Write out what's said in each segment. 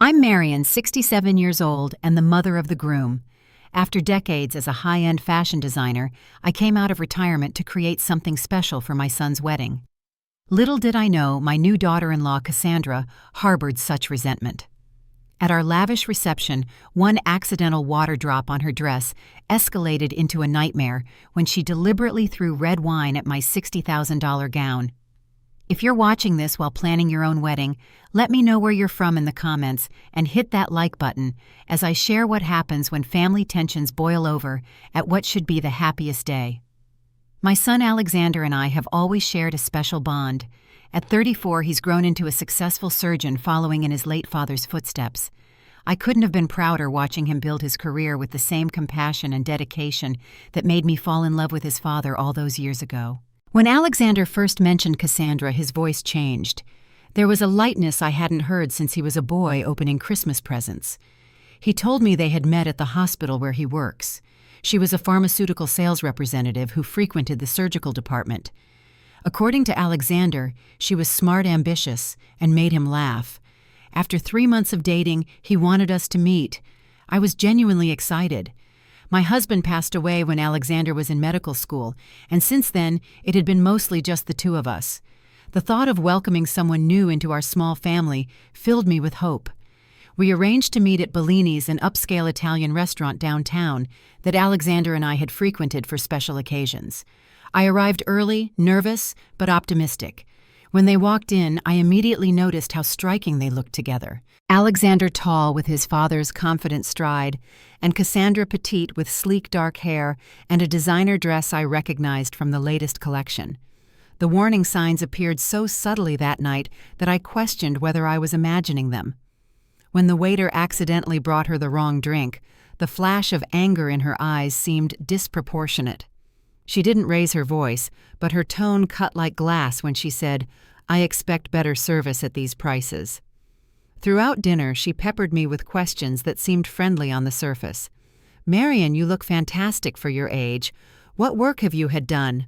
I'm Marion, 67 years old, and the mother of the groom. After decades as a high-end fashion designer, I came out of retirement to create something special for my son's wedding. Little did I know my new daughter-in-law, Cassandra, harbored such resentment. At our lavish reception, one accidental water drop on her dress escalated into a nightmare when she deliberately threw red wine at my $60,000 gown. If you're watching this while planning your own wedding, let me know where you're from in the comments and hit that like button as I share what happens when family tensions boil over at what should be the happiest day. My son Alexander and I have always shared a special bond. At 34, he's grown into a successful surgeon following in his late father's footsteps. I couldn't have been prouder watching him build his career with the same compassion and dedication that made me fall in love with his father all those years ago. When Alexander first mentioned Cassandra, his voice changed. There was a lightness I hadn't heard since he was a boy opening Christmas presents. He told me they had met at the hospital where he works. She was a pharmaceutical sales representative who frequented the surgical department. According to Alexander, she was smart, ambitious, and made him laugh. After 3 months of dating, he wanted us to meet. I was genuinely excited. My husband passed away when Alexander was in medical school, and since then, it had been mostly just the two of us. The thought of welcoming someone new into our small family filled me with hope. We arranged to meet at Bellini's, an upscale Italian restaurant downtown that Alexander and I had frequented for special occasions. I arrived early, nervous, but optimistic. When they walked in, I immediately noticed how striking they looked together. Alexander tall with his father's confident stride, and Cassandra petite with sleek dark hair and a designer dress I recognized from the latest collection. The warning signs appeared so subtly that night that I questioned whether I was imagining them. When the waiter accidentally brought her the wrong drink, the flash of anger in her eyes seemed disproportionate. She didn't raise her voice, but her tone cut like glass when she said, "I expect better service at these prices." Throughout dinner, she peppered me with questions that seemed friendly on the surface. "Marion, you look fantastic for your age. What work have you had done?"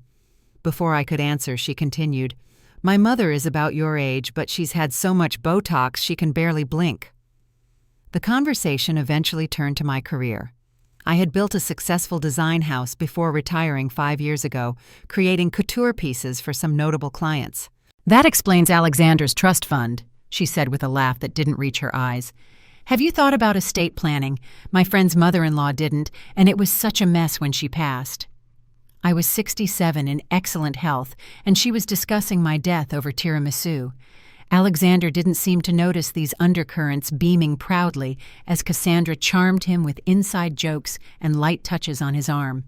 Before I could answer, she continued, "My mother is about your age, but she's had so much Botox she can barely blink." The conversation eventually turned to my career. I had built a successful design house before retiring 5 years ago, creating couture pieces for some notable clients. "That explains Alexander's trust fund," she said with a laugh that didn't reach her eyes. "Have you thought about estate planning? My friend's mother-in-law didn't, and it was such a mess when she passed." I was 67 in excellent health, and she was discussing my death over tiramisu. Alexander didn't seem to notice these undercurrents, beaming proudly as Cassandra charmed him with inside jokes and light touches on his arm.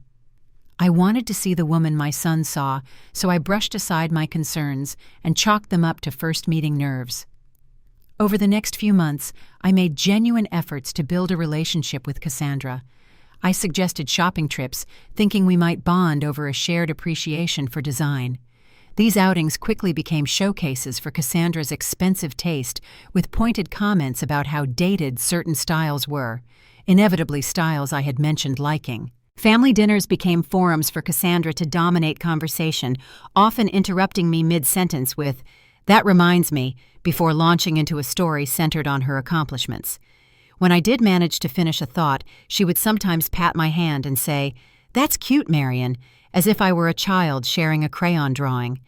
I wanted to see the woman my son saw, so I brushed aside my concerns and chalked them up to first meeting nerves. Over the next few months, I made genuine efforts to build a relationship with Cassandra. I suggested shopping trips, thinking we might bond over a shared appreciation for design. These outings quickly became showcases for Cassandra's expensive taste, with pointed comments about how dated certain styles were, inevitably styles I had mentioned liking. Family dinners became forums for Cassandra to dominate conversation, often interrupting me mid-sentence with, "That reminds me," before launching into a story centered on her accomplishments. When I did manage to finish a thought, she would sometimes pat my hand and say, "That's cute, Marion," as if I were a child sharing a crayon drawing.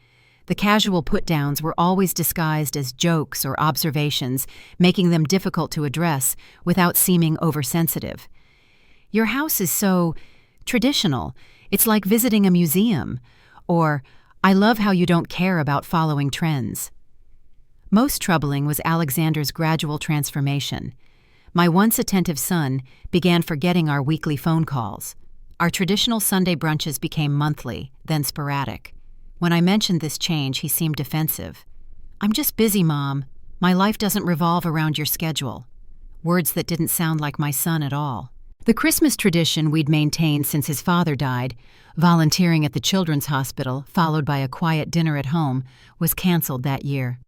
The casual put-downs were always disguised as jokes or observations, making them difficult to address without seeming oversensitive. "Your house is so traditional. It's like visiting a museum." Or, "I love how you don't care about following trends." Most troubling was Alexander's gradual transformation. My once attentive son began forgetting our weekly phone calls. Our traditional Sunday brunches became monthly, then sporadic. When I mentioned this change, he seemed defensive. "I'm just busy, Mom. My life doesn't revolve around your schedule." Words that didn't sound like my son at all. The Christmas tradition we'd maintained since his father died, volunteering at the children's hospital, followed by a quiet dinner at home, was canceled that year.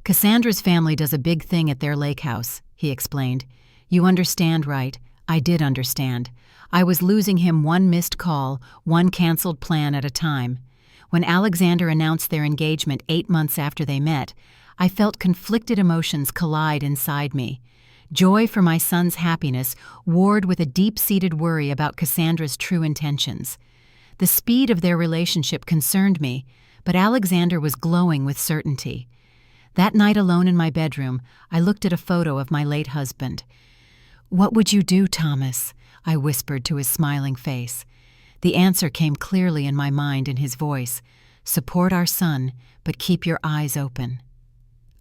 "Cassandra's family does a big thing at their lake house," he explained. "You understand, right? I did understand. I was losing him one missed call, one canceled plan at a time. When Alexander announced their engagement 8 months after they met, I felt conflicted emotions collide inside me. Joy for my son's happiness warred with a deep-seated worry about Cassandra's true intentions. The speed of their relationship concerned me, but Alexander was glowing with certainty. That night alone in my bedroom, I looked at a photo of my late husband. "What would you do, Thomas?" I whispered to his smiling face. The answer came clearly in my mind in his voice. "Support our son, but keep your eyes open."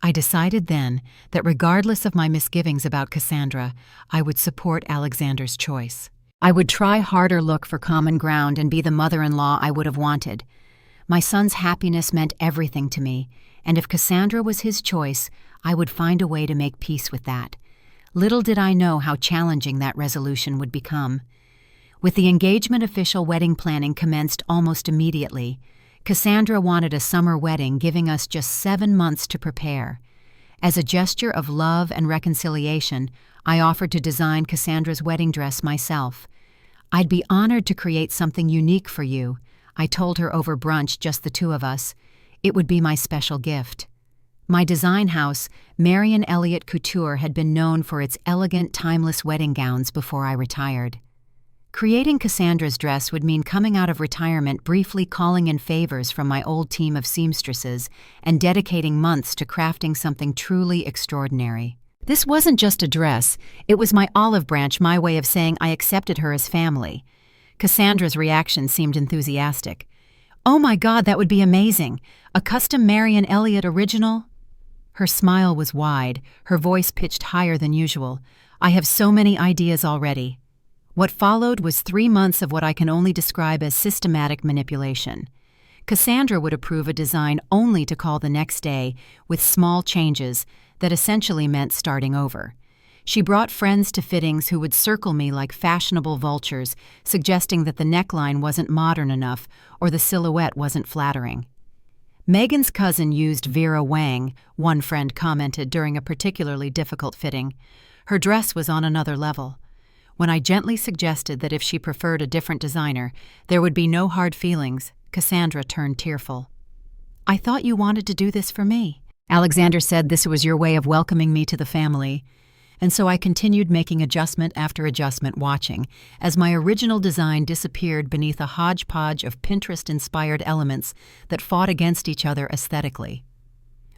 I decided then that regardless of my misgivings about Cassandra, I would support Alexander's choice. I would try harder look for common ground and be the mother-in-law I would have wanted. My son's happiness meant everything to me, and if Cassandra was his choice, I would find a way to make peace with that. Little did I know how challenging that resolution would become. With the engagement official wedding planning commenced almost immediately. Cassandra wanted a summer wedding, giving us just 7 months to prepare. As a gesture of love and reconciliation, I offered to design Cassandra's wedding dress myself. "I'd be honored to create something unique for you," I told her over brunch, just the two of us. It would be my special gift. My design house, Marion Couture, had been known for its elegant, timeless wedding gowns before I retired. Creating Cassandra's dress would mean coming out of retirement, briefly calling in favors from my old team of seamstresses, and dedicating months to crafting something truly extraordinary. This wasn't just a dress, it was my olive branch, my way of saying I accepted her as family. Cassandra's reaction seemed enthusiastic. "Oh my God, that would be amazing! A custom Marion Elliott original?" Her smile was wide, her voice pitched higher than usual. "I have so many ideas already." What followed was 3 months of what I can only describe as systematic manipulation. Cassandra would approve a design only to call the next day with small changes that essentially meant starting over. She brought friends to fittings who would circle me like fashionable vultures, suggesting that the neckline wasn't modern enough or the silhouette wasn't flattering. "Megan's cousin used Vera Wang," one friend commented during a particularly difficult fitting. "Her dress was on another level." When I gently suggested that if she preferred a different designer, there would be no hard feelings, Cassandra turned tearful. "I thought you wanted to do this for me." Alexander said this was your way of welcoming me to the family. And so I continued making adjustment after adjustment, watching as my original design disappeared beneath a hodgepodge of Pinterest-inspired elements that fought against each other aesthetically.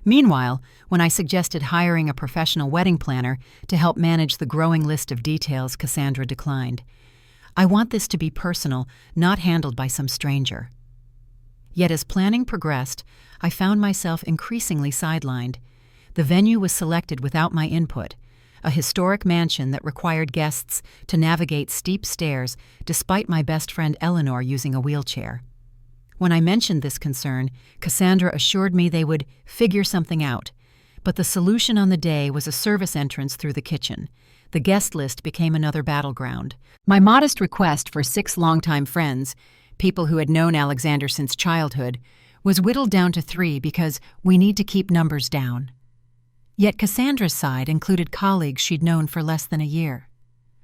Meanwhile, when I suggested hiring a professional wedding planner to help manage the growing list of details, Cassandra declined. "I want this to be personal, not handled by some stranger." Yet as planning progressed, I found myself increasingly sidelined. The venue was selected without my input, a historic mansion that required guests to navigate steep stairs despite my best friend Eleanor using a wheelchair. When I mentioned this concern, Cassandra assured me they would figure something out, but the solution on the day was a service entrance through the kitchen. The guest list became another battleground. My modest request for 6 longtime friends, people who had known Alexander since childhood, was whittled down to 3 because we need to keep numbers down. Yet Cassandra's side included colleagues she'd known for less than a year.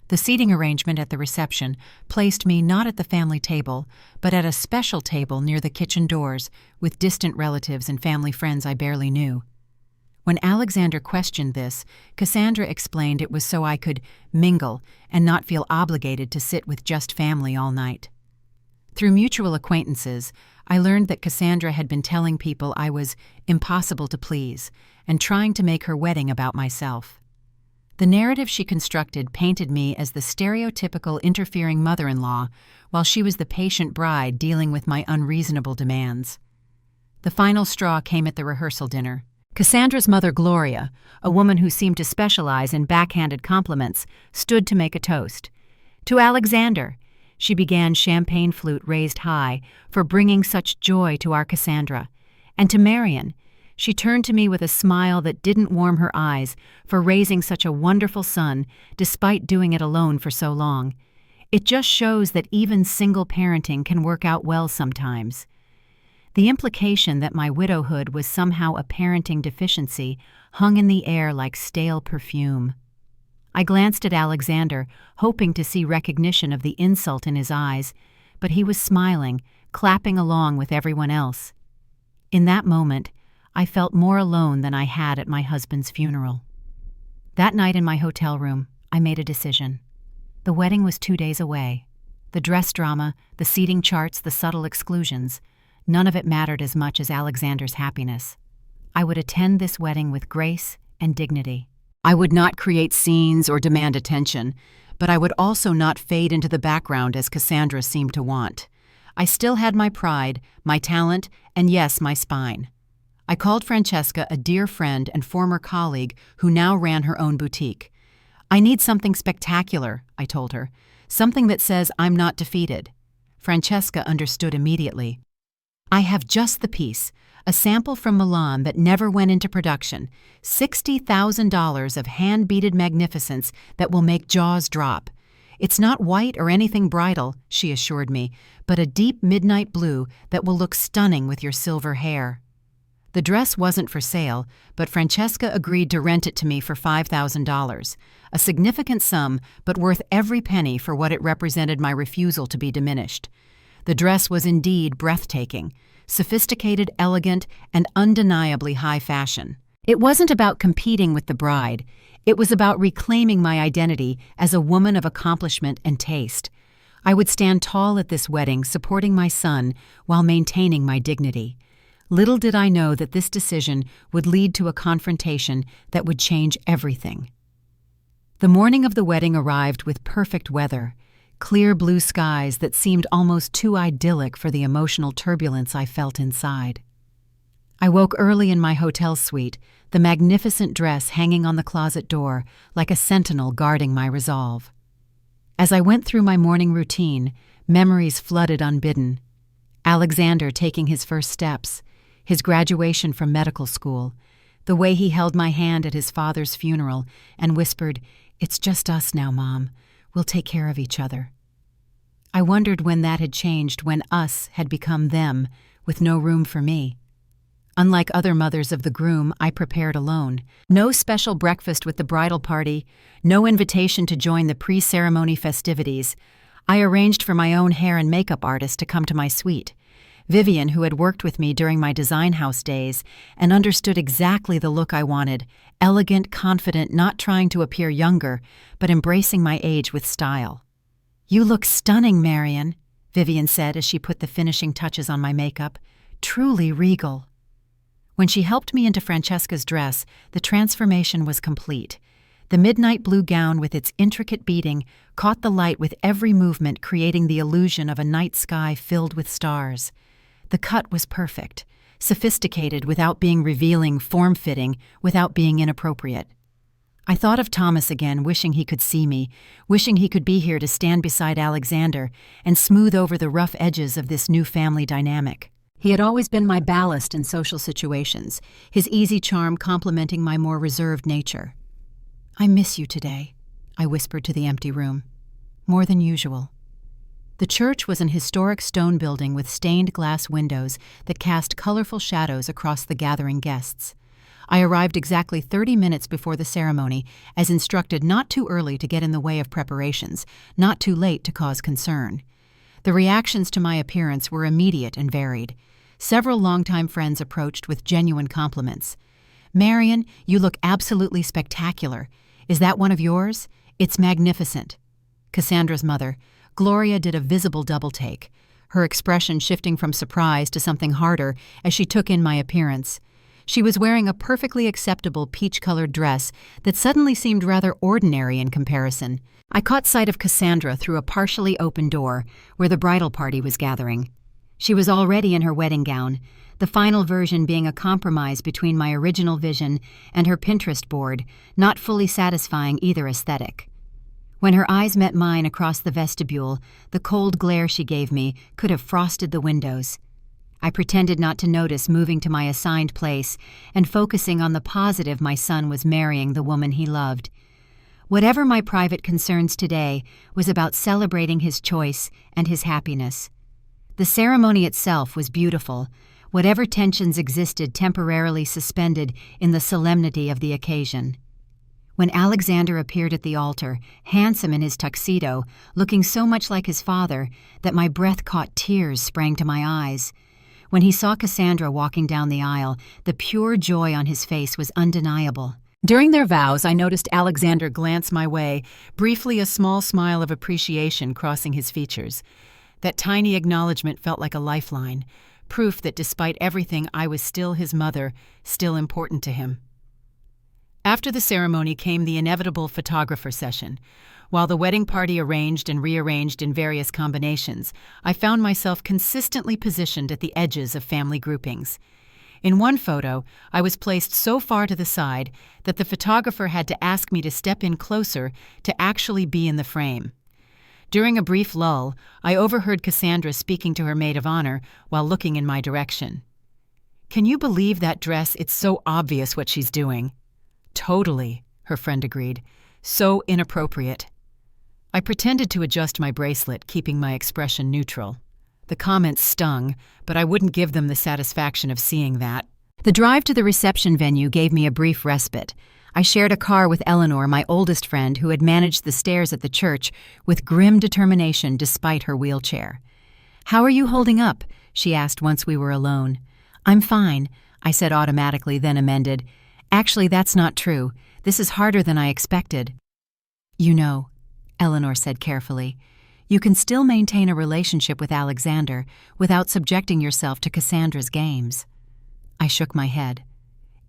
The seating arrangement at the reception placed me not at the family table, but at a special table near the kitchen doors with distant relatives and family friends I barely knew. When Alexander questioned this, Cassandra explained it was so I could mingle and not feel obligated to sit with just family all night. Through mutual acquaintances, I learned that Cassandra had been telling people I was impossible to please and trying to make her wedding about myself. The narrative she constructed painted me as the stereotypical interfering mother-in-law, while she was the patient bride dealing with my unreasonable demands. The final straw came at the rehearsal dinner. Cassandra's mother, Gloria, a woman who seemed to specialize in backhanded compliments, stood to make a toast. "To Alexander," she began, champagne flute raised high, "for bringing such joy to our Cassandra. And to Marion," she turned to me with a smile that didn't warm her eyes, "for raising such a wonderful son, despite doing it alone for so long. It just shows that even single parenting can work out well sometimes." The implication that my widowhood was somehow a parenting deficiency hung in the air like stale perfume. I glanced at Alexander, hoping to see recognition of the insult in his eyes, but he was smiling, clapping along with everyone else. In that moment, I felt more alone than I had at my husband's funeral. That night in my hotel room, I made a decision. The wedding was 2 days away. The dress drama, the seating charts, the subtle exclusions, none of it mattered as much as Alexander's happiness. I would attend this wedding with grace and dignity. I would not create scenes or demand attention, but I would also not fade into the background as Cassandra seemed to want. I still had my pride, my talent, and yes, my spine. I called Francesca a dear friend and former colleague who now ran her own boutique. "I need something spectacular," I told her. "Something that says I'm not defeated." Francesca understood immediately. "I have just the piece, a sample from Milan that never went into production, $60,000 of hand-beaded magnificence that will make jaws drop. It's not white or anything bridal," she assured me, "but a deep midnight blue that will look stunning with your silver hair." The dress wasn't for sale, but Francesca agreed to rent it to me for $5,000, a significant sum but worth every penny for what it represented my refusal to be diminished. The dress was indeed breathtaking, sophisticated, elegant, and undeniably high fashion. It wasn't about competing with the bride. It was about reclaiming my identity as a woman of accomplishment and taste. I would stand tall at this wedding, supporting my son while maintaining my dignity. Little did I know that this decision would lead to a confrontation that would change everything. The morning of the wedding arrived with perfect weather, clear blue skies that seemed almost too idyllic for the emotional turbulence I felt inside. I woke early in my hotel suite, the magnificent dress hanging on the closet door like a sentinel guarding my resolve. As I went through my morning routine, memories flooded unbidden. Alexander taking his first steps, his graduation from medical school, the way he held my hand at his father's funeral and whispered, "It's just us now, Mom. We'll take care of each other." I wondered when that had changed, when us had become them, with no room for me. Unlike other mothers of the groom, I prepared alone. No special breakfast with the bridal party, no invitation to join the pre-ceremony festivities. I arranged for my own hair and makeup artist to come to my suite. Vivian, who had worked with me during my design house days and understood exactly the look I wanted, elegant, confident, not trying to appear younger, but embracing my age with style. "You look stunning, Marion," Vivian said as she put the finishing touches on my makeup. "Truly regal." When she helped me into Francesca's dress, the transformation was complete. The midnight blue gown with its intricate beading caught the light with every movement, creating the illusion of a night sky filled with stars. The cut was perfect, sophisticated without being revealing, form-fitting without being inappropriate. I thought of Thomas again, wishing he could see me, wishing he could be here to stand beside Alexander and smooth over the rough edges of this new family dynamic. He had always been my ballast in social situations, his easy charm complementing my more reserved nature. "I miss you today," I whispered to the empty room. "More than usual." The church was an historic stone building with stained glass windows that cast colorful shadows across the gathering guests. I arrived exactly 30 minutes before the ceremony, as instructed, not too early to get in the way of preparations, not too late to cause concern. The reactions to my appearance were immediate and varied. Several longtime friends approached with genuine compliments. "Marion, you look absolutely spectacular. Is that one of yours? It's magnificent." Cassandra's mother, Gloria, did a visible double-take, her expression shifting from surprise to something harder as she took in my appearance. She was wearing a perfectly acceptable peach-colored dress that suddenly seemed rather ordinary in comparison. I caught sight of Cassandra through a partially open door where the bridal party was gathering. She was already in her wedding gown, the final version being a compromise between my original vision and her Pinterest board, not fully satisfying either aesthetic. When her eyes met mine across the vestibule, the cold glare she gave me could have frosted the windows. I pretended not to notice, moving to my assigned place and focusing on the positive my son was marrying the woman he loved. Whatever my private concerns today was about celebrating his choice and his happiness. The ceremony itself was beautiful, whatever tensions existed temporarily suspended in the solemnity of the occasion. When Alexander appeared at the altar, handsome in his tuxedo, looking so much like his father that my breath-caught tears sprang to my eyes. When he saw Cassandra walking down the aisle, the pure joy on his face was undeniable. During their vows, I noticed Alexander glance my way, briefly a small smile of appreciation crossing his features. That tiny acknowledgement felt like a lifeline, proof that despite everything I was still his mother, still important to him. After the ceremony came the inevitable photographer session. While the wedding party arranged and rearranged in various combinations, I found myself consistently positioned at the edges of family groupings. In one photo, I was placed so far to the side that the photographer had to ask me to step in closer to actually be in the frame. During a brief lull, I overheard Cassandra speaking to her maid of honor while looking in my direction. "Can you believe that dress? It's so obvious what she's doing." "Totally," her friend agreed. "So inappropriate." I pretended to adjust my bracelet, keeping my expression neutral. The comments stung, but I wouldn't give them the satisfaction of seeing that. The drive to the reception venue gave me a brief respite. I shared a car with Eleanor, my oldest friend, who had managed the stairs at the church with grim determination despite her wheelchair. "How are you holding up?" she asked once we were alone. "I'm fine," I said automatically, then amended. "Actually, that's not true. This is harder than I expected." "You know," Eleanor said carefully, "you can still maintain a relationship with Alexander without subjecting yourself to Cassandra's games." I shook my head.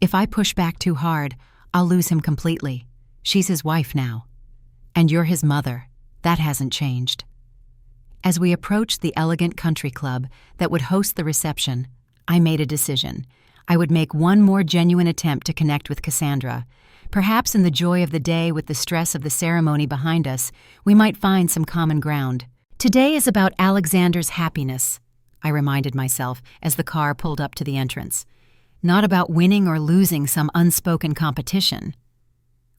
"If I push back too hard, I'll lose him completely. She's his wife now. And you're his mother. That hasn't changed." As we approached the elegant country club that would host the reception, I made a decision. I would make one more genuine attempt to connect with Cassandra. Perhaps in the joy of the day with the stress of the ceremony behind us, we might find some common ground. "Today is about Alexander's happiness," I reminded myself as the car pulled up to the entrance. "Not about winning or losing some unspoken competition."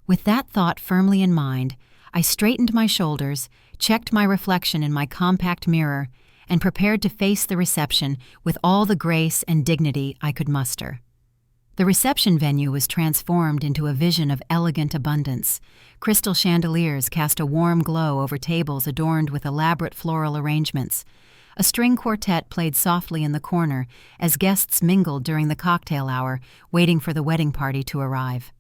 With that thought firmly in mind, I straightened my shoulders, checked my reflection in my compact mirror, and prepared to face the reception with all the grace and dignity I could muster. The reception venue was transformed into a vision of elegant abundance. Crystal chandeliers cast a warm glow over tables adorned with elaborate floral arrangements. A string quartet played softly in the corner as guests mingled during the cocktail hour, waiting for the wedding party to arrive.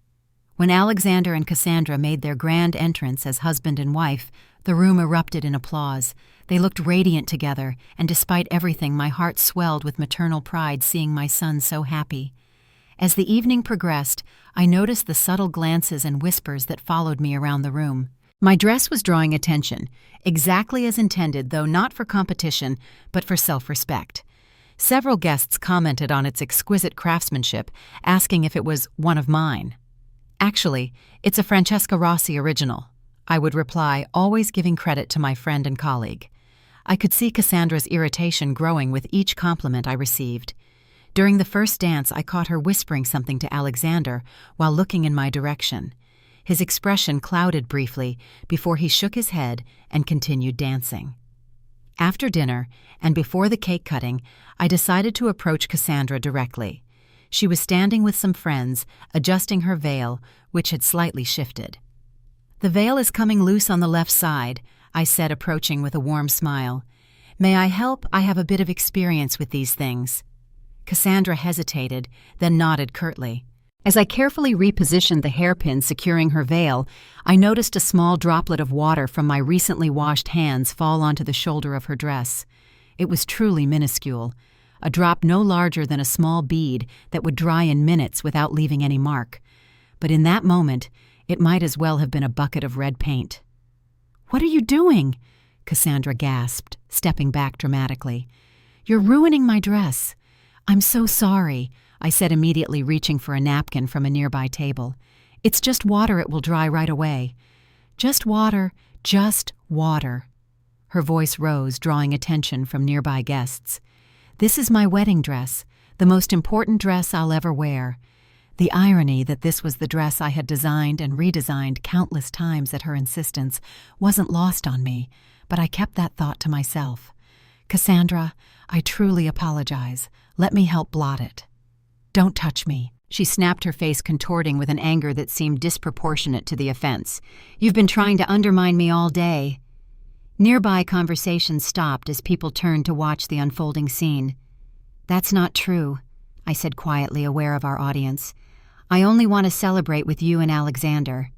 When Alexander and Cassandra made their grand entrance as husband and wife, the room erupted in applause. They looked radiant together, and despite everything, my heart swelled with maternal pride seeing my son so happy. As the evening progressed, I noticed the subtle glances and whispers that followed me around the room. My dress was drawing attention, exactly as intended, though not for competition, but for self-respect. Several guests commented on its exquisite craftsmanship, asking if it was one of mine. "Actually, it's a Francesca Rossi original," I would reply, always giving credit to my friend and colleague. I could see Cassandra's irritation growing with each compliment I received. During the first dance, I caught her whispering something to Alexander while looking in my direction. His expression clouded briefly before he shook his head and continued dancing. After dinner, and before the cake cutting, I decided to approach Cassandra directly. She was standing with some friends, adjusting her veil, which had slightly shifted. "The veil is coming loose on the left side," I said, approaching with a warm smile. "May I help? I have a bit of experience with these things." Cassandra hesitated, then nodded curtly. As I carefully repositioned the hairpin securing her veil, I noticed a small droplet of water from my recently washed hands fall onto the shoulder of her dress. It was truly minuscule, a drop no larger than a small bead that would dry in minutes without leaving any mark. But in that moment, it might as well have been a bucket of red paint. "What are you doing?" Cassandra gasped, stepping back dramatically. "You're ruining my dress." "I'm so sorry," I said, immediately reaching for a napkin from a nearby table. "It's just water, it will dry right away." "Just water, just water." Her voice rose, drawing attention from nearby guests. "This is my wedding dress, the most important dress I'll ever wear." The irony that this was the dress I had designed and redesigned countless times at her insistence wasn't lost on me, but I kept that thought to myself. "Cassandra, I truly apologize. Let me help blot it." "Don't touch me." She snapped, her face contorting with an anger that seemed disproportionate to the offense. "You've been trying to undermine me all day." Nearby conversations stopped as people turned to watch the unfolding scene. "That's not true," I said quietly, aware of our audience. I only want to celebrate with you and Alexander."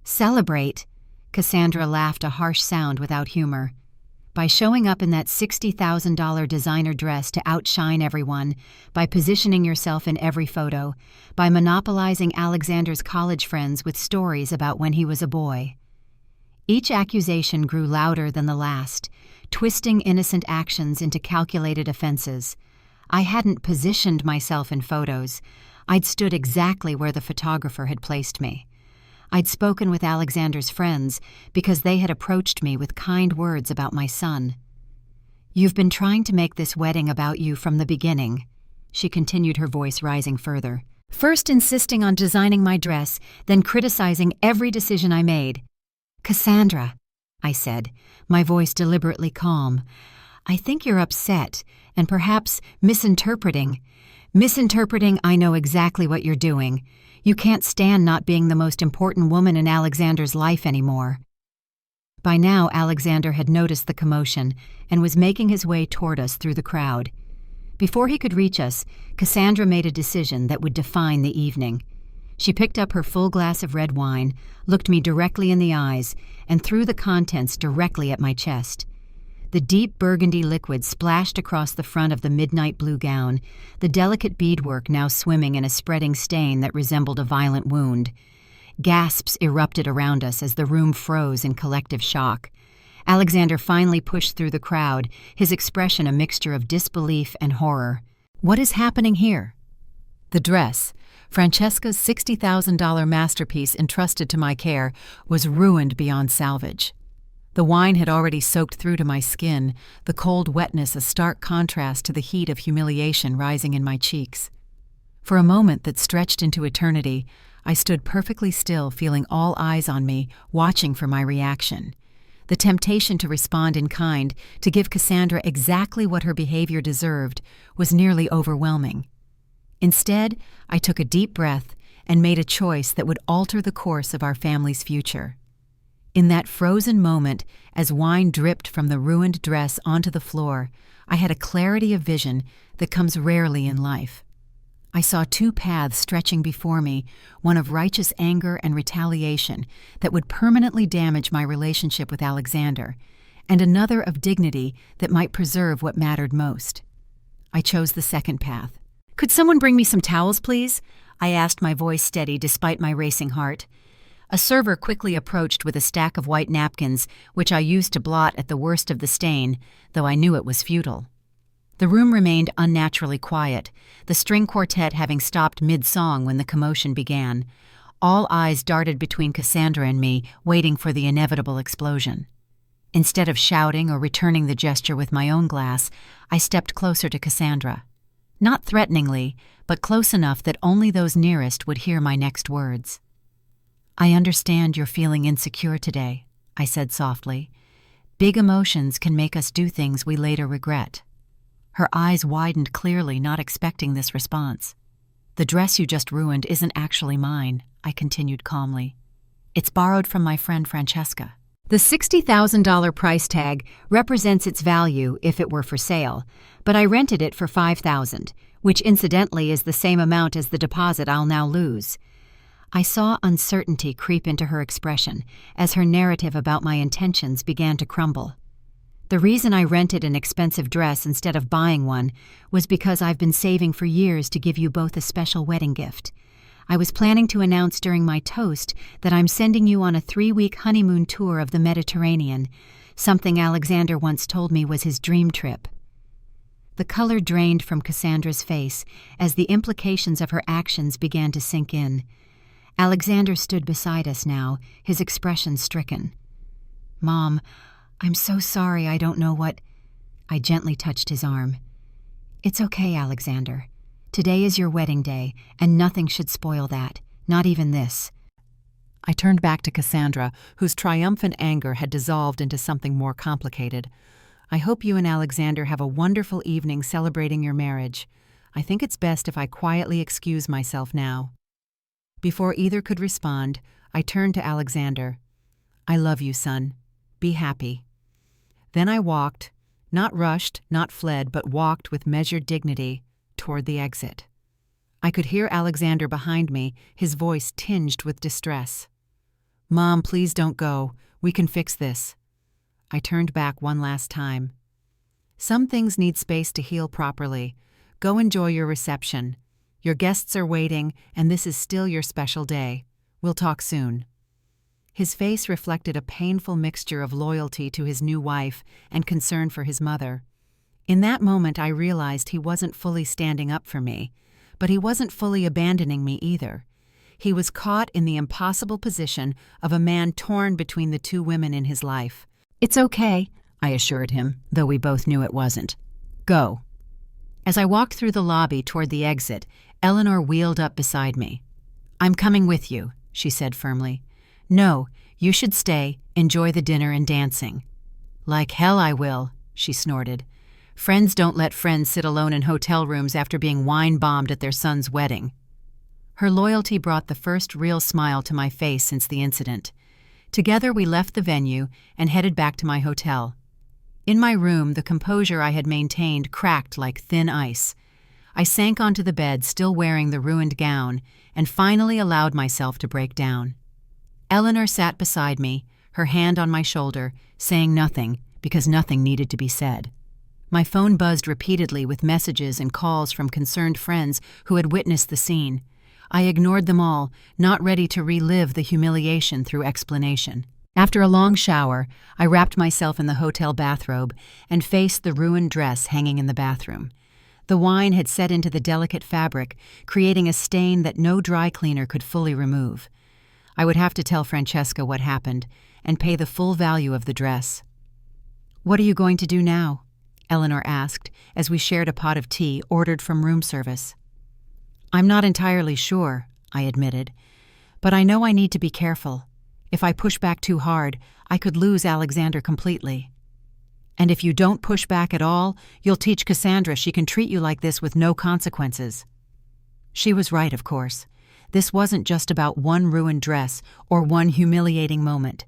"Celebrate?" Cassandra laughed, a harsh sound without humor. "By showing up in that $60,000 designer dress to outshine everyone, by positioning yourself in every photo, by monopolizing Alexander's college friends with stories about when he was a boy." Each accusation grew louder than the last, twisting innocent actions into calculated offenses. I hadn't positioned myself in photos. I'd stood exactly where the photographer had placed me. I'd spoken with Alexander's friends because they had approached me with kind words about my son. "You've been trying to make this wedding about you from the beginning," she continued, her voice rising further. "First insisting on designing my dress, then criticizing every decision I made." "Cassandra," I said, my voice deliberately calm, "I think you're upset and perhaps misinterpreting. Misinterpreting, I know exactly what you're doing. You can't stand not being the most important woman in Alexander's life anymore." By now, Alexander had noticed the commotion and was making his way toward us through the crowd. Before he could reach us, Cassandra made a decision that would define the evening. She picked up her full glass of red wine, looked me directly in the eyes, and threw the contents directly at my chest. The deep burgundy liquid splashed across the front of the midnight blue gown, the delicate beadwork now swimming in a spreading stain that resembled a violent wound. Gasps erupted around us as the room froze in collective shock. Alexander finally pushed through the crowd, his expression a mixture of disbelief and horror. "What is happening here?" The dress, Francesca's $60,000 masterpiece entrusted to my care, was ruined beyond salvage. The wine had already soaked through to my skin, the cold wetness a stark contrast to the heat of humiliation rising in my cheeks. For a moment that stretched into eternity, I stood perfectly still, feeling all eyes on me, watching for my reaction. The temptation to respond in kind, to give Cassandra exactly what her behavior deserved, was nearly overwhelming. Instead, I took a deep breath and made a choice that would alter the course of our family's future. In that frozen moment, as wine dripped from the ruined dress onto the floor, I had a clarity of vision that comes rarely in life. I saw two paths stretching before me, one of righteous anger and retaliation that would permanently damage my relationship with Alexander, and another of dignity that might preserve what mattered most. I chose the second path. "Could someone bring me some towels, please?" I asked, my voice steady despite my racing heart. A server quickly approached with a stack of white napkins, which I used to blot at the worst of the stain, though I knew it was futile. The room remained unnaturally quiet, the string quartet having stopped mid-song when the commotion began. All eyes darted between Cassandra and me, waiting for the inevitable explosion. Instead of shouting or returning the gesture with my own glass, I stepped closer to Cassandra. Not threateningly, but close enough that only those nearest would hear my next words. "I understand you're feeling insecure today," I said softly. "Big emotions can make us do things we later regret." Her eyes widened clearly, not expecting this response. "The dress you just ruined isn't actually mine," I continued calmly. "It's borrowed from my friend Francesca. The $60,000 price tag represents its value if it were for sale, but I rented it for $5,000, which incidentally is the same amount as the deposit I'll now lose." I saw uncertainty creep into her expression as her narrative about my intentions began to crumble. "The reason I rented an expensive dress instead of buying one was because I've been saving for years to give you both a special wedding gift. I was planning to announce during my toast that I'm sending you on a 3-week honeymoon tour of the Mediterranean, something Alexander once told me was his dream trip." The color drained from Cassandra's face as the implications of her actions began to sink in. Alexander stood beside us now, his expression stricken. "Mom, I'm so sorry, I don't know what—" I gently touched his arm. "It's okay, Alexander. Today is your wedding day, and nothing should spoil that, not even this." I turned back to Cassandra, whose triumphant anger had dissolved into something more complicated. "I hope you and Alexander have a wonderful evening celebrating your marriage. I think it's best if I quietly excuse myself now." Before either could respond, I turned to Alexander. "I love you, son. Be happy." Then I walked, not rushed, not fled, but walked with measured dignity, toward the exit. I could hear Alexander behind me, his voice tinged with distress. "Mom, please don't go. We can fix this." I turned back one last time. "Some things need space to heal properly. Go enjoy your reception. Your guests are waiting, and this is still your special day. We'll talk soon." His face reflected a painful mixture of loyalty to his new wife and concern for his mother. In that moment, I realized he wasn't fully standing up for me, but he wasn't fully abandoning me either. He was caught in the impossible position of a man torn between the two women in his life. "It's okay," I assured him, though we both knew it wasn't. "Go." As I walked through the lobby toward the exit, Eleanor wheeled up beside me. "I'm coming with you," she said firmly. "No, you should stay, enjoy the dinner and dancing." "Like hell I will," she snorted. "Friends don't let friends sit alone in hotel rooms after being wine-bombed at their son's wedding." Her loyalty brought the first real smile to my face since the incident. Together we left the venue and headed back to my hotel. In my room, the composure I had maintained cracked like thin ice. I sank onto the bed, still wearing the ruined gown, and finally allowed myself to break down. Eleanor sat beside me, her hand on my shoulder, saying nothing, because nothing needed to be said. My phone buzzed repeatedly with messages and calls from concerned friends who had witnessed the scene. I ignored them all, not ready to relive the humiliation through explanation. After a long shower, I wrapped myself in the hotel bathrobe and faced the ruined dress hanging in the bathroom. The wine had set into the delicate fabric, creating a stain that no dry cleaner could fully remove. I would have to tell Francesca what happened and pay the full value of the dress. "What are you going to do now?" Eleanor asked as we shared a pot of tea ordered from room service. "I'm not entirely sure," I admitted, "but I know I need to be careful. If I push back too hard, I could lose Alexander completely. And if you don't push back at all, you'll teach Cassandra she can treat you like this with no consequences." She was right, of course. This wasn't just about one ruined dress or one humiliating moment.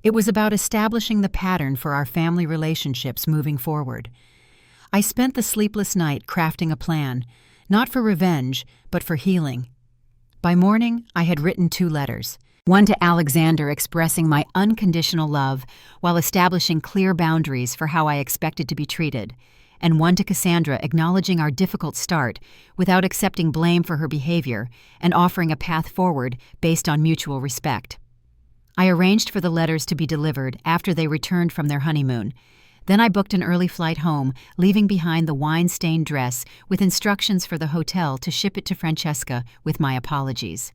It was about establishing the pattern for our family relationships moving forward. I spent the sleepless night crafting a plan, not for revenge, but for healing. By morning, I had written 2 letters. One to Alexander expressing my unconditional love while establishing clear boundaries for how I expected to be treated, and one to Cassandra acknowledging our difficult start without accepting blame for her behavior and offering a path forward based on mutual respect. I arranged for the letters to be delivered after they returned from their honeymoon. Then I booked an early flight home, leaving behind the wine-stained dress with instructions for the hotel to ship it to Francesca with my apologies.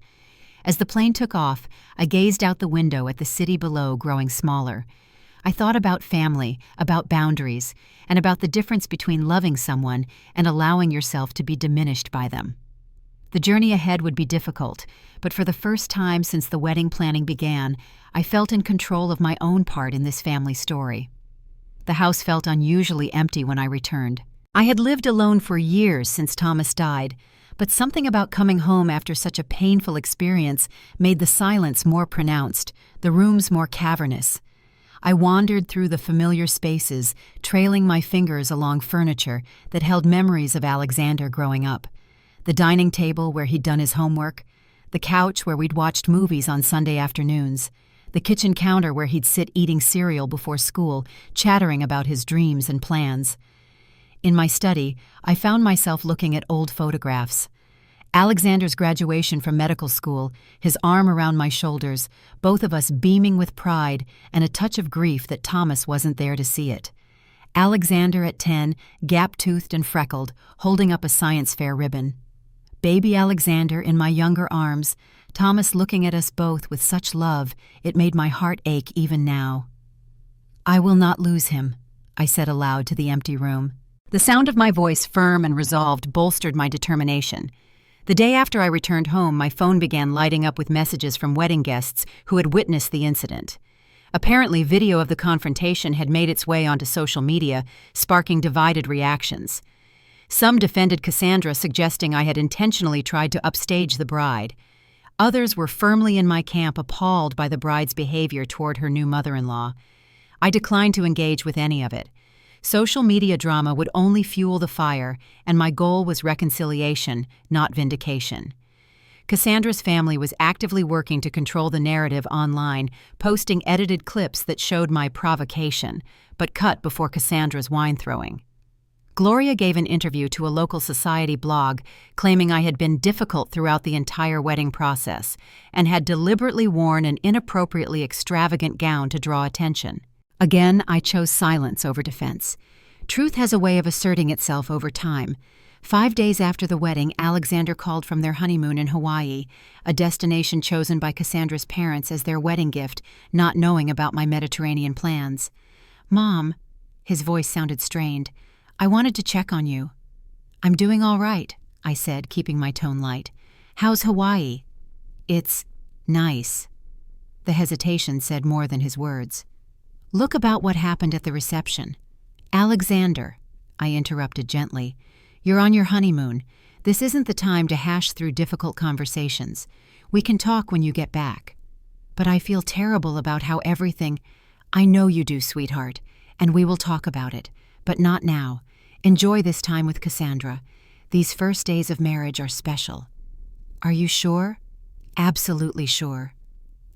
As the plane took off, I gazed out the window at the city below growing smaller. I thought about family, about boundaries, and about the difference between loving someone and allowing yourself to be diminished by them. The journey ahead would be difficult, but for the first time since the wedding planning began, I felt in control of my own part in this family story. The house felt unusually empty when I returned. I had lived alone for years since Thomas died, but something about coming home after such a painful experience made the silence more pronounced, the rooms more cavernous. I wandered through the familiar spaces, trailing my fingers along furniture that held memories of Alexander growing up. The dining table where he'd done his homework, the couch where we'd watched movies on Sunday afternoons, the kitchen counter where he'd sit eating cereal before school, chattering about his dreams and plans. In my study, I found myself looking at old photographs. Alexander's graduation from medical school, his arm around my shoulders, both of us beaming with pride and a touch of grief that Thomas wasn't there to see it. Alexander at 10, gap-toothed and freckled, holding up a science fair ribbon. Baby Alexander in my younger arms, Thomas looking at us both with such love it made my heart ache even now. "I will not lose him," I said aloud to the empty room. The sound of my voice, firm and resolved, bolstered my determination. The day after I returned home, my phone began lighting up with messages from wedding guests who had witnessed the incident. Apparently, video of the confrontation had made its way onto social media, sparking divided reactions. Some defended Cassandra, suggesting I had intentionally tried to upstage the bride. Others were firmly in my camp, appalled by the bride's behavior toward her new mother-in-law. I declined to engage with any of it. Social media drama would only fuel the fire, and my goal was reconciliation, not vindication. Cassandra's family was actively working to control the narrative online, posting edited clips that showed my provocation, but cut before Cassandra's wine-throwing. Gloria gave an interview to a local society blog, claiming I had been difficult throughout the entire wedding process and had deliberately worn an inappropriately extravagant gown to draw attention. Again, I chose silence over defense. Truth has a way of asserting itself over time. 5 days after the wedding, Alexander called from their honeymoon in Hawaii, a destination chosen by Cassandra's parents as their wedding gift, not knowing about my Mediterranean plans. "Mom," his voice sounded strained, "I wanted to check on you." "I'm doing all right," I said, keeping my tone light. "How's Hawaii?" "It's nice." The hesitation said more than his words. "Look about what happened at the reception." "Alexander," I interrupted gently, "you're on your honeymoon. This isn't the time to hash through difficult conversations. We can talk when you get back." "But I feel terrible about how everything—" "I know you do, sweetheart, and we will talk about it, but not now. Enjoy this time with Cassandra. These first days of marriage are special." "Are you sure?" "Absolutely sure."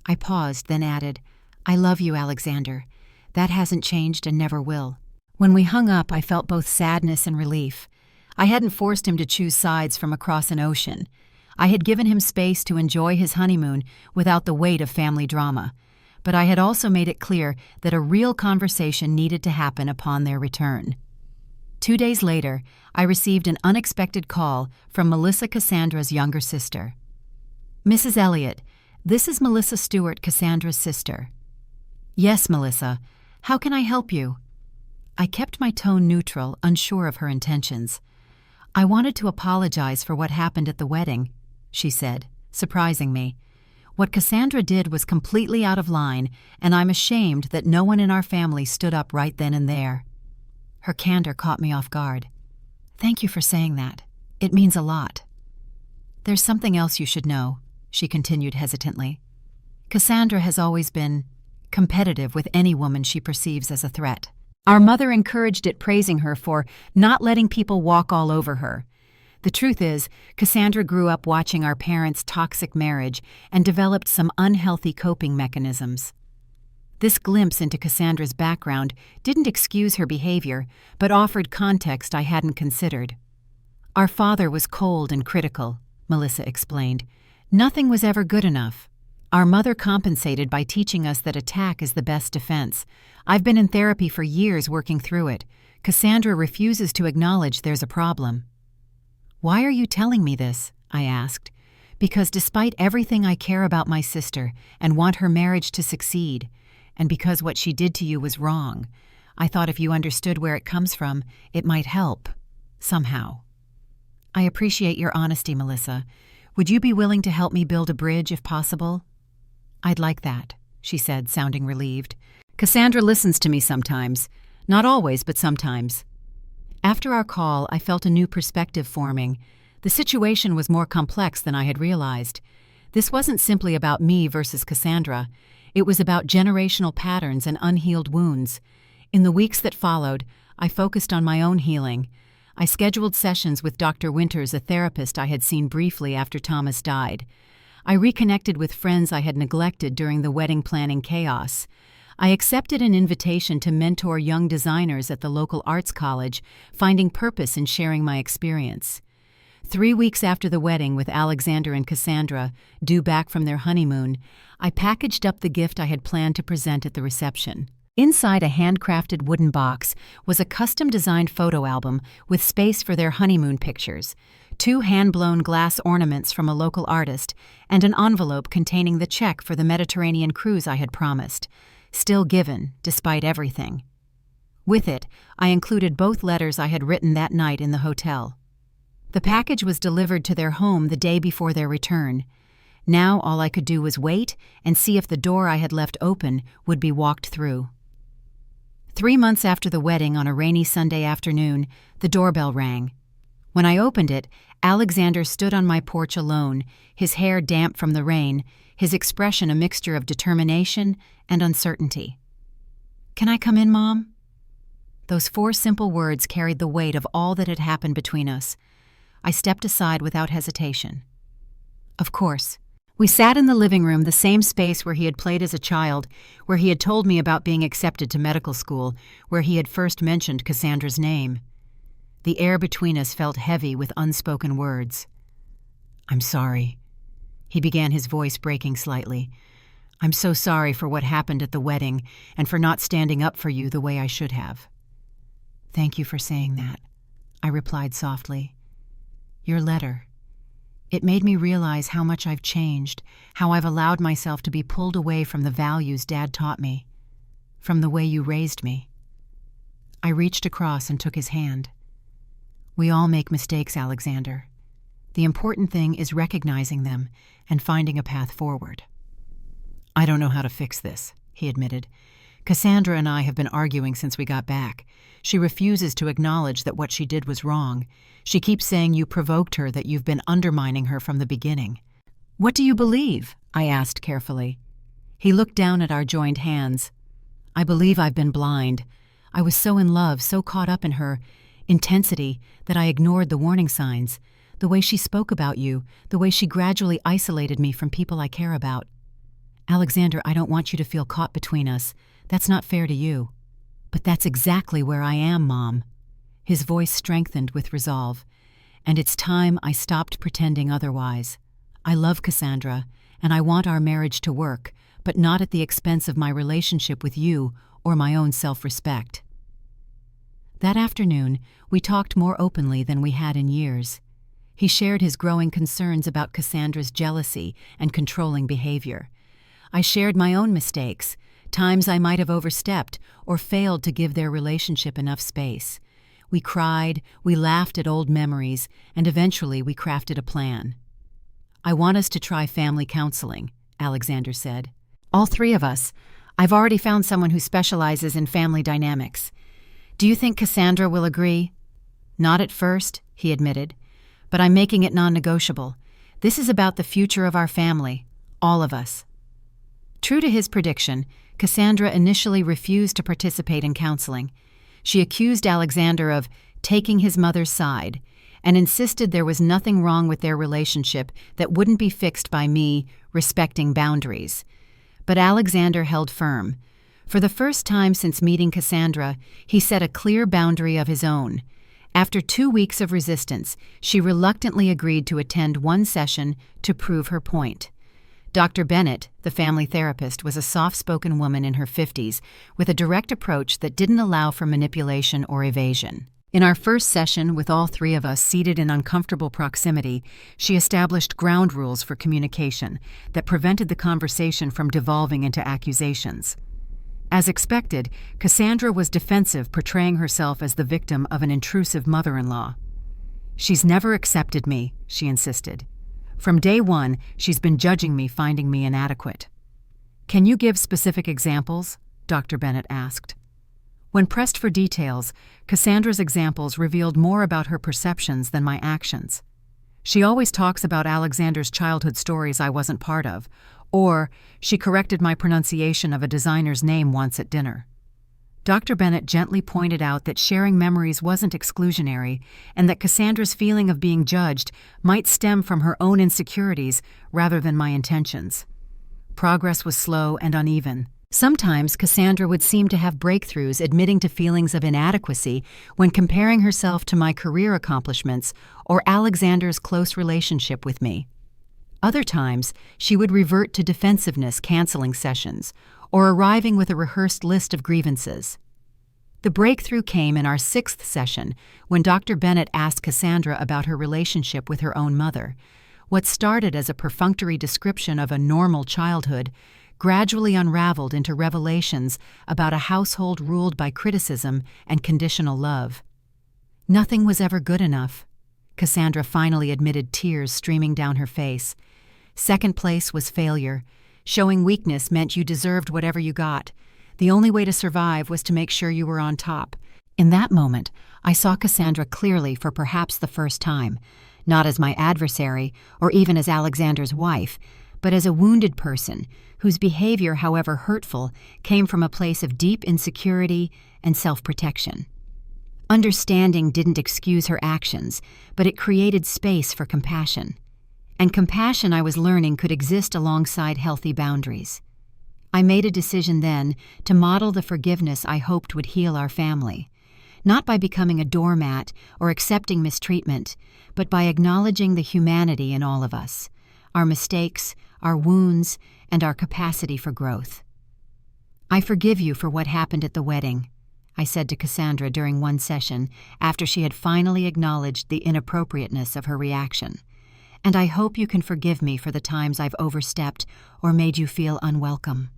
I paused, then added, "I love you, Alexander. That hasn't changed and never will." When we hung up, I felt both sadness and relief. I hadn't forced him to choose sides from across an ocean. I had given him space to enjoy his honeymoon without the weight of family drama. But I had also made it clear that a real conversation needed to happen upon their return. 2 days later, I received an unexpected call from Melissa, Cassandra's younger sister. "Mrs. Elliott, this is Melissa Stewart, Cassandra's sister." "Yes, Melissa. How can I help you?" I kept my tone neutral, unsure of her intentions. "I wanted to apologize for what happened at the wedding," she said, surprising me. "What Cassandra did was completely out of line, and I'm ashamed that no one in our family stood up right then and there." Her candor caught me off guard. "Thank you for saying that. It means a lot." "There's something else you should know," she continued hesitantly. "Cassandra has always been competitive with any woman she perceives as a threat. Our mother encouraged it, praising her for not letting people walk all over her. The truth is, Cassandra grew up watching our parents' toxic marriage and developed some unhealthy coping mechanisms. This glimpse into Cassandra's background didn't excuse her behavior, but offered context I hadn't considered. Our father was cold and critical, Melissa explained. Nothing was ever good enough. Our mother compensated by teaching us that attack is the best defense. I've been in therapy for years working through it. Cassandra refuses to acknowledge there's a problem. "Why are you telling me this?" I asked. "Because despite everything I care about my sister and want her marriage to succeed, and because what she did to you was wrong, I thought if you understood where it comes from, it might help. Somehow." "I appreciate your honesty, Melissa. Would you be willing to help me build a bridge if possible?" "I'd like that," she said, sounding relieved. "Cassandra listens to me sometimes. Not always, but sometimes." After our call, I felt a new perspective forming. The situation was more complex than I had realized. This wasn't simply about me versus Cassandra. It was about generational patterns and unhealed wounds. In the weeks that followed, I focused on my own healing. I scheduled sessions with Dr. Winters, a therapist I had seen briefly after Thomas died. I reconnected with friends I had neglected during the wedding planning chaos. I accepted an invitation to mentor young designers at the local arts college, finding purpose in sharing my experience. 3 weeks after the wedding with Alexander and Cassandra, due back from their honeymoon, I packaged up the gift I had planned to present at the reception. Inside a handcrafted wooden box was a custom-designed photo album with space for their honeymoon pictures, 2 hand-blown glass ornaments from a local artist, and an envelope containing the check for the Mediterranean cruise I had promised, still given despite everything. With it, I included both letters I had written that night in the hotel. The package was delivered to their home the day before their return. Now all I could do was wait and see if the door I had left open would be walked through. 3 months after the wedding, on a rainy Sunday afternoon, the doorbell rang. When I opened it, Alexander stood on my porch alone, his hair damp from the rain, his expression a mixture of determination and uncertainty. "Can I come in, Mom?" Those 4 simple words carried the weight of all that had happened between us. I stepped aside without hesitation. Of course. We sat in the living room, the same space where he had played as a child, where he had told me about being accepted to medical school, where he had first mentioned Cassandra's name. The air between us felt heavy with unspoken words. "I'm sorry." He began, his voice breaking slightly. "I'm so sorry for what happened at the wedding and for not standing up for you the way I should have." "Thank you for saying that," I replied softly. "Your letter. It made me realize how much I've changed, how I've allowed myself to be pulled away from the values Dad taught me, from the way you raised me." I reached across and took his hand. "We all make mistakes, Alexander. The important thing is recognizing them and finding a path forward." "I don't know how to fix this," he admitted. "Cassandra and I have been arguing since we got back. She refuses to acknowledge that what she did was wrong. She keeps saying you provoked her, that you've been undermining her from the beginning." "What do you believe?" I asked carefully. He looked down at our joined hands. "I believe I've been blind. I was so in love, so caught up in her intensity, that I ignored the warning signs, the way she spoke about you, the way she gradually isolated me from people I care about. Alexander, I don't want you to feel caught between us. That's not fair to you. But that's exactly where I am, Mom." His voice strengthened with resolve. "And it's time I stopped pretending otherwise. I love Cassandra, and I want our marriage to work, but not at the expense of my relationship with you or my own self-respect." That afternoon, we talked more openly than we had in years. He shared his growing concerns about Cassandra's jealousy and controlling behavior. I shared my own mistakes, times I might have overstepped or failed to give their relationship enough space. We cried, we laughed at old memories, and eventually we crafted a plan. "I want us to try family counseling," Alexander said. "All 3 of us. I've already found someone who specializes in family dynamics. Do you think Cassandra will agree?" "Not at first," he admitted, "but I'm making it non-negotiable. This is about the future of our family, all of us." True to his prediction, Cassandra initially refused to participate in counseling. She accused Alexander of taking his mother's side and insisted there was nothing wrong with their relationship that wouldn't be fixed by me respecting boundaries. But Alexander held firm. For the first time since meeting Cassandra, he set a clear boundary of his own. After 2 weeks of resistance, she reluctantly agreed to attend one session to prove her point. Dr. Bennett, the family therapist, was a soft-spoken woman in her 50s with a direct approach that didn't allow for manipulation or evasion. In our first session, with all 3 of us seated in uncomfortable proximity, she established ground rules for communication that prevented the conversation from devolving into accusations. As expected, Cassandra was defensive, portraying herself as the victim of an intrusive mother-in-law. "She's never accepted me," she insisted. "From day one, she's been judging me, finding me inadequate." "Can you give specific examples?" Dr. Bennett asked. When pressed for details, Cassandra's examples revealed more about her perceptions than my actions. She always talks about Alexander's childhood stories I wasn't part of, or she corrected my pronunciation of a designer's name once at dinner. Dr. Bennett gently pointed out that sharing memories wasn't exclusionary and that Cassandra's feeling of being judged might stem from her own insecurities rather than my intentions. Progress was slow and uneven. Sometimes Cassandra would seem to have breakthroughs, admitting to feelings of inadequacy when comparing herself to my career accomplishments or Alexander's close relationship with me. Other times, she would revert to defensiveness, canceling sessions, or arriving with a rehearsed list of grievances. The breakthrough came in our 6th session when Dr. Bennett asked Cassandra about her relationship with her own mother. What started as a perfunctory description of a normal childhood gradually unraveled into revelations about a household ruled by criticism and conditional love. "Nothing was ever good enough," Cassandra finally admitted, tears streaming down her face. "Second place was failure. Showing weakness meant you deserved whatever you got. The only way to survive was to make sure you were on top." In that moment, I saw Cassandra clearly for perhaps the first time, not as my adversary or even as Alexander's wife, but as a wounded person whose behavior, however hurtful, came from a place of deep insecurity and self-protection. Understanding didn't excuse her actions, but it created space for compassion. And compassion, I was learning, could exist alongside healthy boundaries. I made a decision then to model the forgiveness I hoped would heal our family, not by becoming a doormat or accepting mistreatment, but by acknowledging the humanity in all of us, our mistakes, our wounds, and our capacity for growth. "I forgive you for what happened at the wedding," I said to Cassandra during one session after she had finally acknowledged the inappropriateness of her reaction. "And I hope you can forgive me for the times I've overstepped or made you feel unwelcome."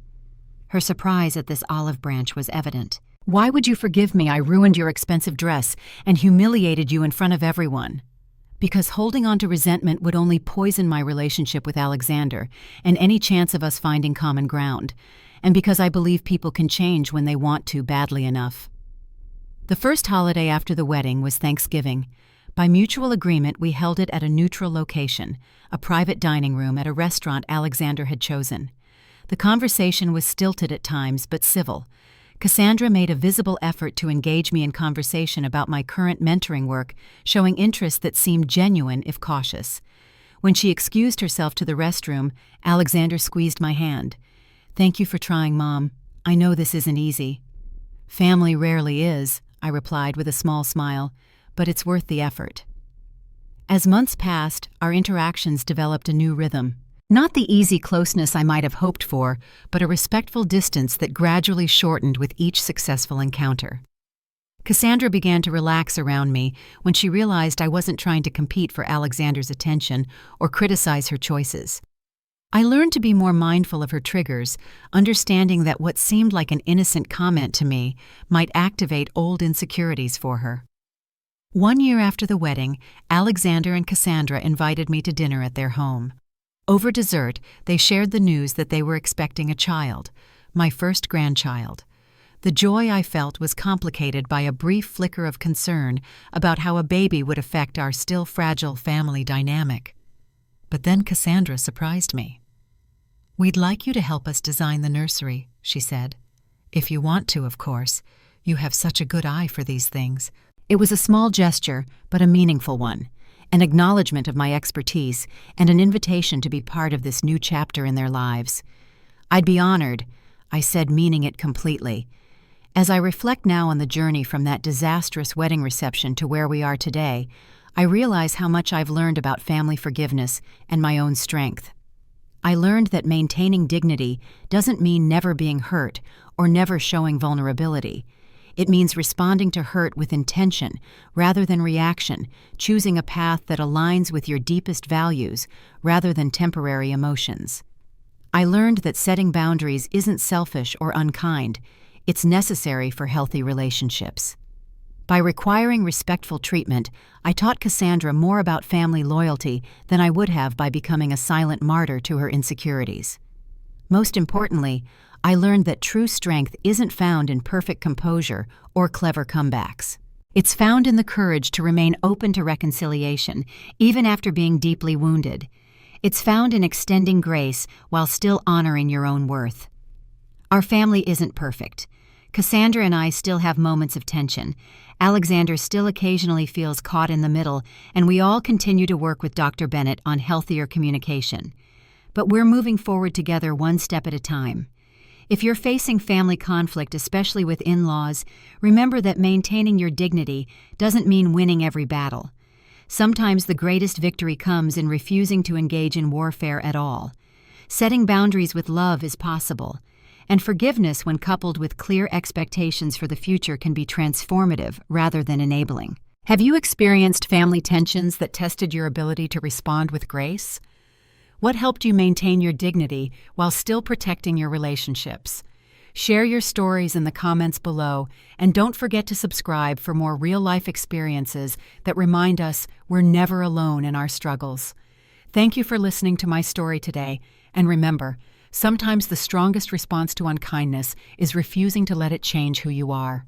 Her surprise at this olive branch was evident. "Why would you forgive me? I ruined your expensive dress and humiliated you in front of everyone." "Because holding on to resentment would only poison my relationship with Alexander and any chance of us finding common ground, and because I believe people can change when they want to badly enough." The first holiday after the wedding was Thanksgiving. By mutual agreement, we held it at a neutral location, a private dining room at a restaurant Alexander had chosen. The conversation was stilted at times, but civil. Cassandra made a visible effort to engage me in conversation about my current mentoring work, showing interest that seemed genuine if cautious. When she excused herself to the restroom, Alexander squeezed my hand. "Thank you for trying, Mom. I know this isn't easy." "Family rarely is," I replied with a small smile, "but it's worth the effort." As months passed, our interactions developed a new rhythm. Not the easy closeness I might have hoped for, but a respectful distance that gradually shortened with each successful encounter. Cassandra began to relax around me when she realized I wasn't trying to compete for Alexander's attention or criticize her choices. I learned to be more mindful of her triggers, understanding that what seemed like an innocent comment to me might activate old insecurities for her. 1 year after the wedding, Alexander and Cassandra invited me to dinner at their home. Over dessert, they shared the news that they were expecting a child, my first grandchild. The joy I felt was complicated by a brief flicker of concern about how a baby would affect our still fragile family dynamic. But then Cassandra surprised me. "We'd like you to help us design the nursery," she said. "If you want to, of course. You have such a good eye for these things." It was a small gesture, but a meaningful one. An acknowledgement of my expertise, and an invitation to be part of this new chapter in their lives. "I'd be honored," I said, meaning it completely. As I reflect now on the journey from that disastrous wedding reception to where we are today, I realize how much I've learned about family forgiveness and my own strength. I learned that maintaining dignity doesn't mean never being hurt or never showing vulnerability. It means responding to hurt with intention rather than reaction, choosing a path that aligns with your deepest values rather than temporary emotions. I learned that setting boundaries isn't selfish or unkind. It's necessary for healthy relationships. By requiring respectful treatment, I taught Cassandra more about family loyalty than I would have by becoming a silent martyr to her insecurities. Most importantly, I learned that true strength isn't found in perfect composure or clever comebacks. It's found in the courage to remain open to reconciliation, even after being deeply wounded. It's found in extending grace while still honoring your own worth. Our family isn't perfect. Cassandra and I still have moments of tension. Alexander still occasionally feels caught in the middle, and we all continue to work with Dr. Bennett on healthier communication. But we're moving forward together one step at a time. If you're facing family conflict, especially with in-laws, remember that maintaining your dignity doesn't mean winning every battle. Sometimes the greatest victory comes in refusing to engage in warfare at all. Setting boundaries with love is possible, and forgiveness, when coupled with clear expectations for the future, can be transformative rather than enabling. Have you experienced family tensions that tested your ability to respond with grace? What helped you maintain your dignity while still protecting your relationships? Share your stories in the comments below, and don't forget to subscribe for more real-life experiences that remind us we're never alone in our struggles. Thank you for listening to my story today, and remember, sometimes the strongest response to unkindness is refusing to let it change who you are.